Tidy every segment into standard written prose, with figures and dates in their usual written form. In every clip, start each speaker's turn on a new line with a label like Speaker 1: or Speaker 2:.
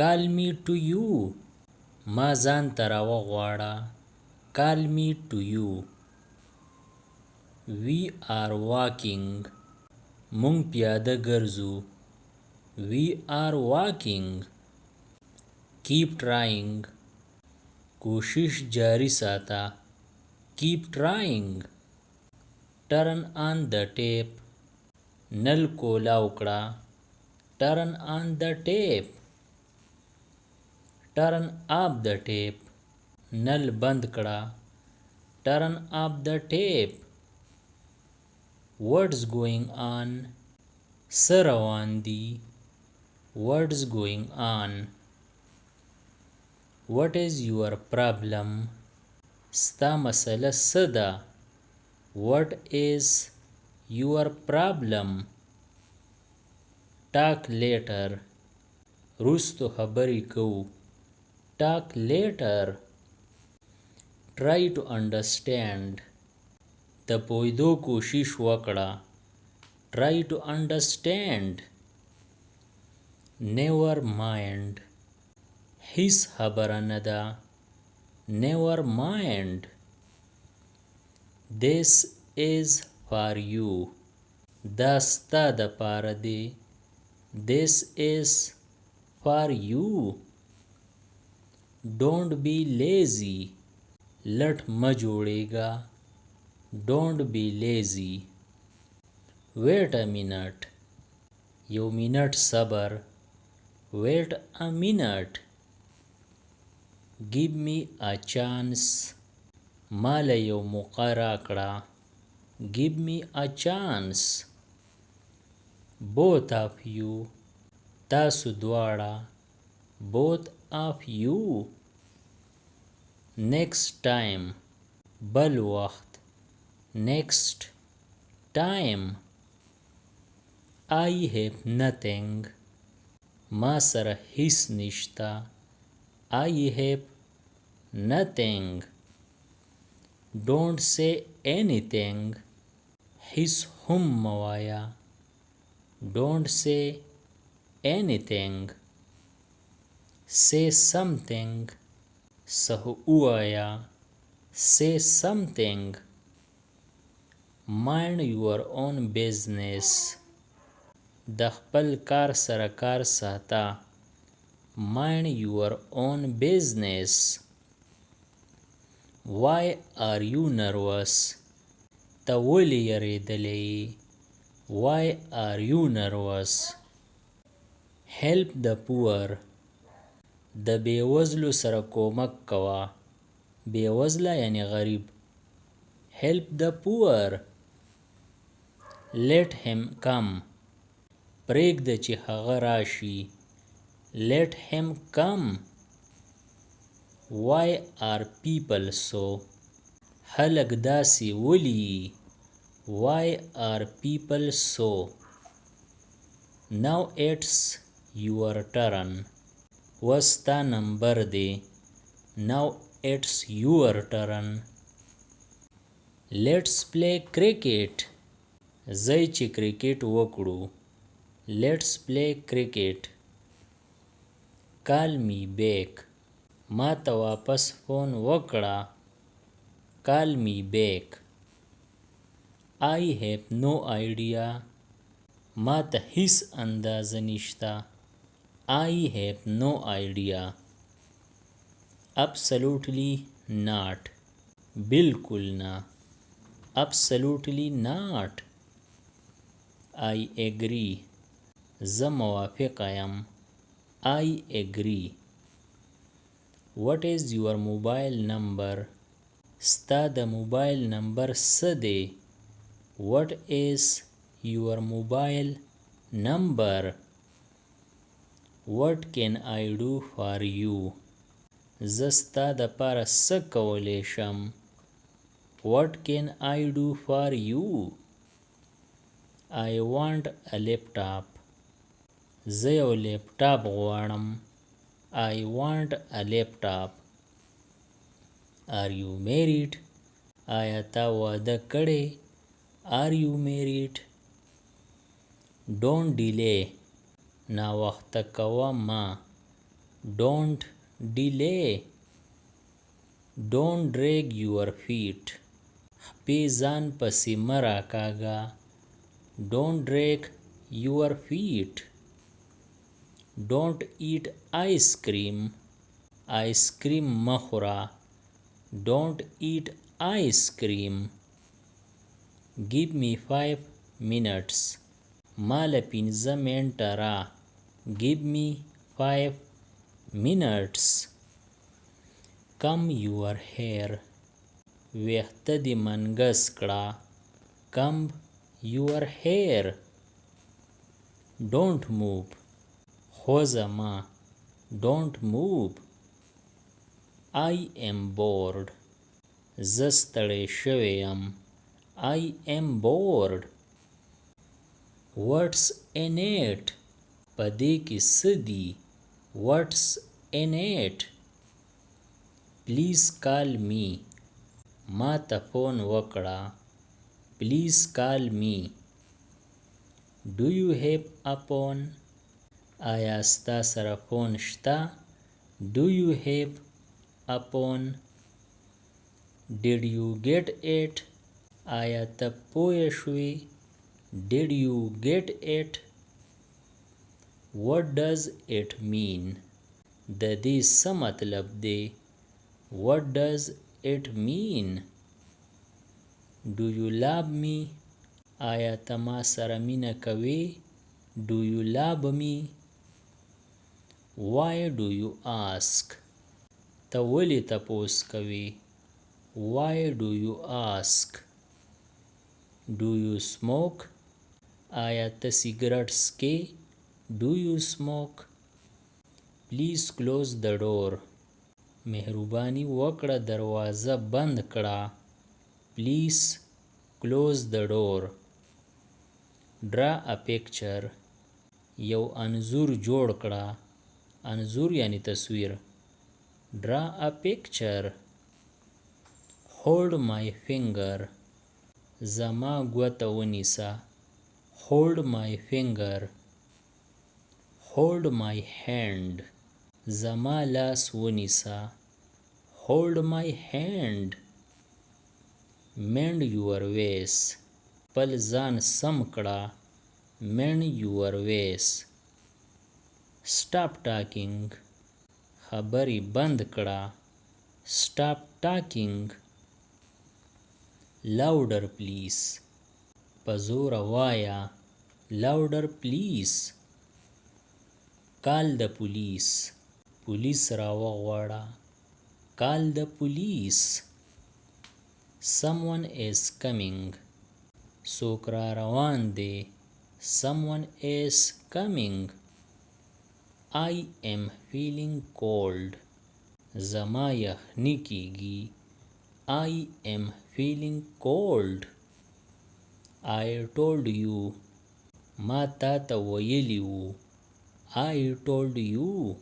Speaker 1: Call me to you. ما ځان ته راوغواړه. Call me to you. We are walking. مونږ پیاده ګرځو. We are walking. Keep trying. کوشش جاری ساته. Keep trying. Turn on the tap. نل کولاو کړه. Turn on the tap. Turn off the tap. نل بند کړه. Turn off the tap. What's going on? څه روان دي. What's going on? What is your problem? ستا مسله څه ده. What is your problem? Talk later. وروستو خبرې کوو. Talk later. Try to understand. د پوهېدو کوشش وکړه. Try to understand. Never mind. هیڅ خبره نه ده. Never mind. This is for you. دا ستا دپاره دی. This is for you. Don't be lazy. لټ مه جوړېږه. Don't be lazy. Wait a minute. یو منټ صبر. Wait a minute. Give me a chance. مال یو موقع راکړه. Give me a chance. Both of you. تاسو دواړه. Both of you. Next time. بل وخت. Next time. I have nothing. ما سره هیڅ نشته. I have nothing. Don't say anything. هیڅ هم مه وایه. Don't say anything. Say something. څه ووایه. Say something. Mind your own business. د خپل کار سره کار ساته. Mind your own business. Why are you nervous? ته ولې یریدلی. Why are you nervous? Help the poor. د بېوزلو سره کومک کوه. بېوزله یعنی غریب. Help the poor. Let him come. پرېږده چې هغه راشي. Let him come. Why are people so? خلک داسې ولي. Why are people so? Now it's your turn. اوس ستا نمبر دی. Now it's your turn. Let's play cricket. ځئ چې کرکټ وکړو. Let's play cricket. Call me back. ما ته واپس فون وکړه. Call me back. I have no idea. ما ته هیڅ اندازه نشته. I have no idea. Absolutely not. بالکل نه. Absolutely not. I agree. زه موافقه یم. I agree. What is your mobile number? ستا د موبایل نمبر څه دی. What is your mobile number? What can I do for you? زه ستا دپاره څه کولی شم. What can I do for you? I want a laptop. زه یو لیپټاپ غواړم. I want a laptop. Are you married? آیا تا واده کړی. Are you married? Don't delay. ناوخته کوه ما. Don't delay. Don't drag your feet. پی ځان پسې مه راکاږه. Don't drag your feet. Don't eat ice cream. ice cream مه خوره. Don't eat ice cream. Give me 5 minutes. مال 5 منټه را. Give me 5 minutes. Comb your hair. ویښته دې منګس کړه. Comb your hair. Don't move. خوځه مه. Don't move. I am bored. زه ستړی شوی یم. I am bored. What's in it? په دې کې څه دي؟ What's in it? Please call me. ما ته فون وکړه. Please call me. Do you have a phone? آیا ستا سره فون شته؟ Do you have a phone? Did you get it? آیا ته پوه شوې؟ Did you get it? What does it mean? د دې څه مطلب دی؟ What does it mean? Do you love me? آیا ته ما سره مینه کوې؟ Do you love me? Why do you ask? ته ولې تپوس کوې؟ Why do you ask? Do you smoke? آیا ته سیګرټ څکې؟ Do you smoke? Please close the door. مهرباني وکړه دروازه بند کړه. Please close the door. Draw a picture. یو انځور جوړ کړه. انځور یعنی تصویر. Draw a picture. Hold my finger. زما ګوته ونیسه. Hold my finger. Hold my hand. زما لاس ونیسه. Hold my hand. Mend your ways. خپل ځان سم کړه. Mend your ways. Stop talking. خبرې بند کړه. Stop talking. Louder please. په زوره وایه. Louder please. Call the police. پولیس راوغواړه. Call the police. Someone is coming. څوک را روان دی. Someone is coming. I am feeling cold. زما یخني کېږي. I am feeling cold. I told you. ما تا ته ویلي وو. I told you.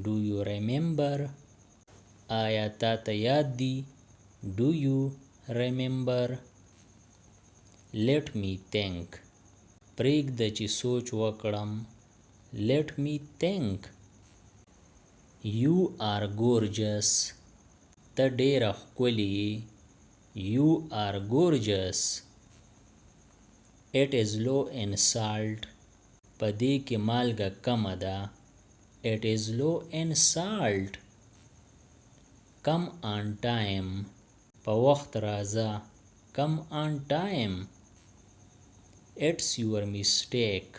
Speaker 1: Do you remember? آیا تا ته یاد دی؟ Do you remember? Let me think. پرېږده چې سوچ وکړم. Let me think. You are gorgeous. ته ډېره ښکلې یې. You are gorgeous. It is low in salt. په دې کې مالګه کمه ده. It is low in salt. Come on time. په وخت راځه. Come on time. It's your mistake.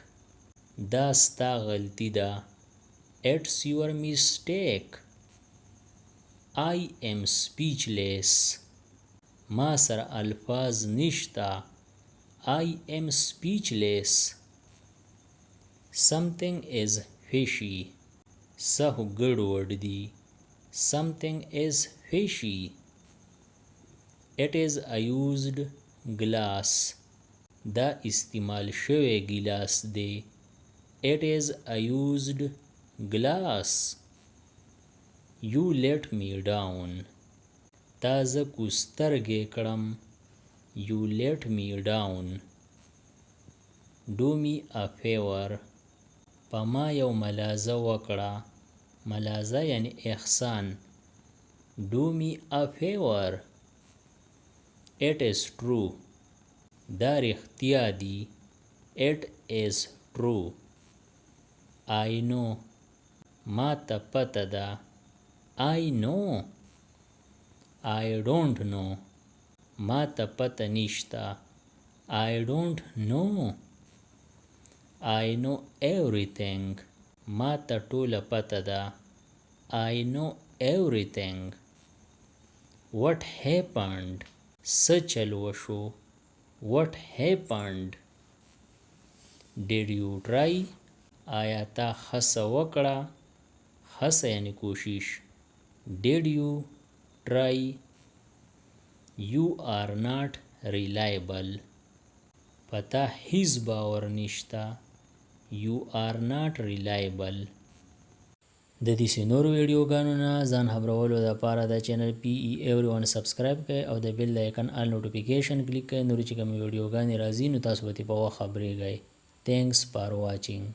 Speaker 1: دا ستا غلطي ده. It's your mistake. I am speechless. ما سره الفاظ نشته. I am speechless. Something is fishy. څه خو ګډوډ دي. Something is fishy. It is a used glass. دا استعمال شوی ګیلاس دی. It is a used glass. You let me down. تا زه کوسترګې کړم. You let me down. Do me a favor. په ما یو ملازه وکړه. ملازه یعنی احسان. Do me a favor. It is true. دا رښتیا دي. It is true. I know. ما ته پته ده. I know. I don't know. ما ته پته نشته. I don't know. I know everything. ما ته ټوله پته ده. I know everything. What happened? څه چل وشو. What happened? Did you try? آیا تا هڅه وکړه. هڅه یعنی کوشش. Did you try? You are not reliable. پتا هیڅ باور نشته. You are not reliable. د دې نورو ویډیوګانو نه ځان خبرولو دپاره د چینل PE everyone سبسکرایب کړئ او د بیل د آیکن آل نوټیفیکیشن کلیک کړئ. نورې چې کومې ویډیوګانې راځي نو تاسو به ترې په وخت خبریږئ. Thanks for watching.